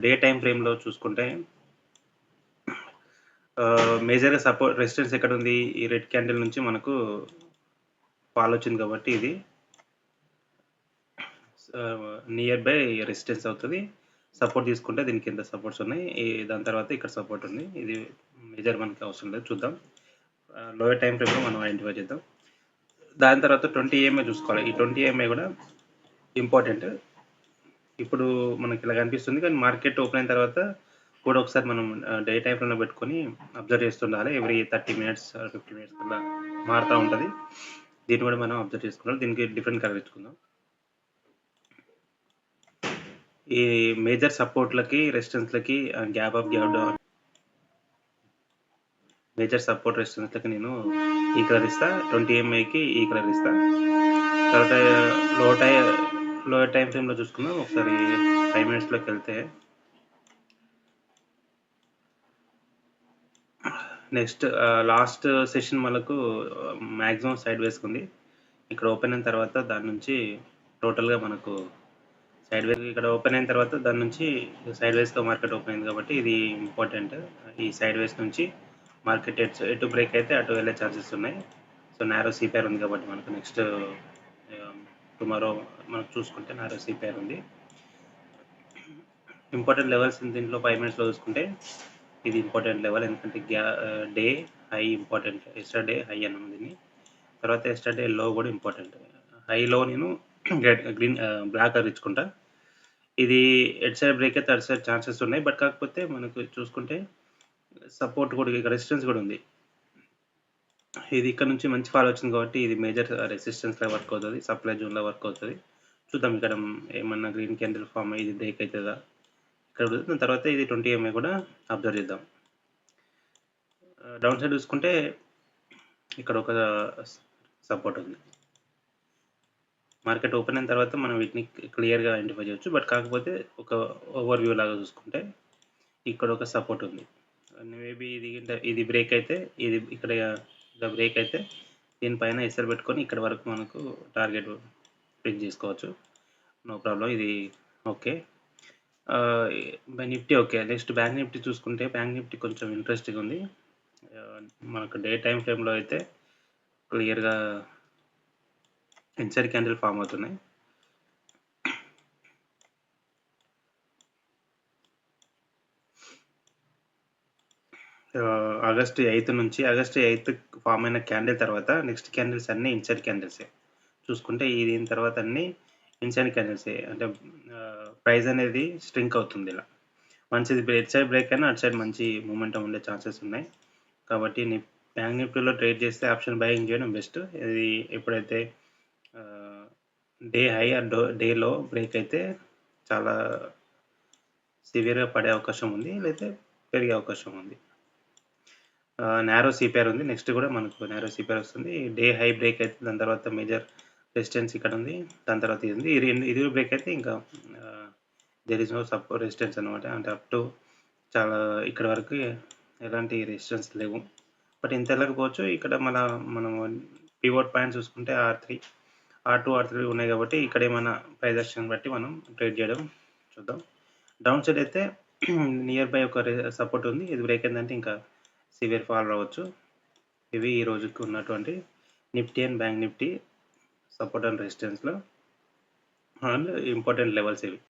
Day time ఫ్రేమ్‌లో చూసుకుంటే మేజర్‌గా రెసిస్టెన్స్ ఎక్కడుంది? ఈ రెడ్ క్యాండిల్ నుంచి మనకు ఫాల్ వచ్చింది కాబట్టి ఇది నియర్ బై రెసిస్టెన్స్ అవుతది. సపోర్ట్ తీసుకుంటే దీని కింద సపోర్ట్స్ ఉన్నాయి. దాని తర్వాత ఇక్కడ సపోర్ట్ ఉంది. ఇది మేజర్ మనకి అవసరం లేదు చూద్దాం. లోయర్ టైమ్ ఫ్రేమ్‌లో మనం ఐడెంటిఫై చేద్దాం. దాని తర్వాత 20 ఈఎంఐ చూసుకోవాలి. ఈ 20 ఈఎంఐ కూడా ఇంపార్టెంట్. ఇప్పుడు మనకి ఇలా కనిపిస్తుంది కానీ మార్కెట్ ఓపెన్ అయిన తర్వాత కూడా ఒకసారి మనం డే టైమ్ ఫ్రేమ్‌లో పెట్టుకొని అబ్జర్వ్ చేస్తుండాలి. ఎవ్రీ 30 మినిట్స్ 50 మినిట్స్ అలా మారుతా ఉంటది. దీన్ని కూడా మనం అబ్జర్వ్ చేసుకోవాలి. దీనికి డిఫరెంట్ కలర్ ఇచ్చుకుందాం. ఈ మేజర్ సపోర్ట్‌లకి, రెసిస్టెన్స్‌లకి gap up, gap down major support రెసిస్టెన్స్‌లకి నేను ఈ కలర్ ఇస్తా. 20 ఎంఐకి ఈ కలర్ ఇస్తా. తర్వాత లో టై లోయర్ టైమ్ ఫ్రేమ్‌లో చూసుకుందాం. ఒకసారి 5 మినిట్స్‌లోకెళ్తే నెక్స్ట్ లాస్ట్ సెషన్ మనకు మాక్సిమం సైడ్ వేస్‌గా ఉంది. ఇక్కడ ఓపెన్ అయిన తర్వాత దాని నుంచి టోటల్‌గా మనకు సైడ్ వేస్ ఇక్కడ ఓపెన్ అయిన తర్వాత దాని నుంచి సైడ్ వేస్‌గా మార్కెట్ ఓపెన్ అయింది కాబట్టి ఇది ఇంపార్టెంట్. ఈ సైడ్ వేస్ నుంచి మార్కెట్ ఎటు బ్రేక్ అయితే అటు వెళ్ళే ఛాన్సెస్ ఉన్నాయి. సో నారో సిపిఆర్ ఉంది కాబట్టి మనకు నెక్స్ట్ టుమారో మనకు చూసుకుంటే నారో సిపిఆర్ ఉంది. ఇంపార్టెంట్ లెవెల్స్ దీంట్లో 5 మినిట్స్‌లో చూసుకుంటే ఇది ఇంపార్టెంట్ లెవెల్ ఎందుకంటే day high important. Yesterday high అన్నాం దీన్ని. తర్వాత ఎస్టర్డే లో కూడా ఇంపార్టెంట్. హైలో నేను గ్రీన్ బ్లాక్ కలర్ ఇచ్చుకుంటా. ఇది ఎటు సైడ్ బ్రేక్ అయితే అటు సైడ్ ఛాన్సెస్ ఉన్నాయి. బట్ కాకపోతే మనకు చూసుకుంటే సపోర్ట్ కూడా ఇక్కడ రెసిస్టెన్స్ కూడా ఉంది. ఇది ఇక్కడ నుంచి మంచి ఫాల్ వచ్చింది కాబట్టి ఇది మేజర్ రెసిస్టెన్స్‌లా వర్క్ అవుతది. సప్లై జోన్‌లా వర్క్ అవుతది. చూద్దాం ఇక్కడ ఏమన్నా గ్రీన్ క్యాండిల్ ఫార్మ్ అయ్యి ఇది బ్రేక్ అయితదా? ఇక్కడ దాని తర్వాత ఇది 20 ఎంఐ కూడా అబ్జర్వ్ చేద్దాం. డౌన్ సైడ్ చూసుకుంటే ఇక్కడ ఒక సపోర్ట్ ఉంది. మార్కెట్ ఓపెన్ అయిన తర్వాత మనం వీటిని క్లియర్‌గా ఐడెంటిఫై చేయొచ్చు. బట్ కాకపోతే ఒక ఓవర్ వ్యూ లాగా చూసుకుంటే ఇక్కడ ఒక సపోర్ట్ ఉంది. మేబీ ఇది బ్రేక్ అయితే ఇది ఇక్కడ బ్రేక్ అయితే దీనిపైన ఎస్ఎల్ పెట్టుకొని ఇక్కడ వరకు మనకు టార్గెట్ పిక్ చేసుకోవచ్చు. నో ప్రాబ్లం ఇది okay. Nifty okay. Next bank Nifty చూసుకుంటే బ్యాంక్ నిఫ్టీ కొంచెం ఇంట్రెస్టింగ్‌గా ఉంది. మనకు డే టైమ్ ఫ్రేమ్‌లో అయితే క్లియర్‌గా ఇన్సైడ్ క్యాండిల్ ఫామ్ అవుతున్నాయి. ఆగస్ట్ 8 నుంచి ఆగస్ట్ 8 ఫామ్ అయిన క్యాండిల్ తర్వాత నెక్స్ట్ క్యాండిల్స్ అన్నీ ఇన్సైడ్ క్యాండిల్సే. చూసుకుంటే దీని తర్వాత అన్నీ ఇన్సైడ్ క్యాండిల్సే. అంటే ప్రైస్ అనేది స్ట్రింక్ అవుతుంది ఇలా. మంచిది ఇటు సైడ్ బ్రేక్ అయినా అటు సైడ్ మంచి మొమెంటం ఉండే ఛాన్సెస్ ఉన్నాయి. కాబట్టి బ్యాంక్ నిఫ్టీలో ట్రేడ్ చేస్తే ఆప్షన్ బయింగ్ చేయడం బెస్ట్. ఇది ఎప్పుడైతే డే హై ఆర్ డే లో బ్రేక్ అయితే చాలా సివియర్‌గా పడే అవకాశం ఉంది. లేతే పెరిగే అవకాశం ఉంది. నారో సిపిఆర్ ఉంది. నెక్స్ట్ కూడా మనకు నారో సిపిఆర్ వస్తుంది. డే హై బ్రేక్ అయితే దాని తర్వాత మేజర్ రెసిస్టెన్స్ ఇక్కడ ఉంది. దాని తర్వాత ఇది ఉంది. ఇది బ్రేక్ అయితే ఇంకా దేర్ ఈస్ నో రెసిస్టెన్స్ అనమాట. అంటే అప్ టు చాలా ఇక్కడ వరకు ఎలాంటి రెసిస్టెన్స్ లేవు. బట్ ఇంత వెళ్ళకపోవచ్చు. ఇక్కడ మనం పివోట్ పాయింట్ చూసుకుంటే R3, R2, R3 ఉన్నాయి కాబట్టి ఇక్కడ ఏమైనా ప్రైస్ యాక్షన్ బట్టి మనం ట్రేడ్ చేయడం చూద్దాం. డౌన్ సైడ్ అయితే నియర్ బై ఒక సపోర్ట్ ఉంది. ఇది బ్రేక్ అయిందంటే ఇంకా సివియర్ ఫాల్ రావచ్చు. ఇవి ఈ రోజుకి ఉన్నటువంటి Nifty and bank Nifty support and రెసిస్టెన్స్‌లో అండ్ ఇంపార్టెంట్ లెవెల్స్ ఇవి.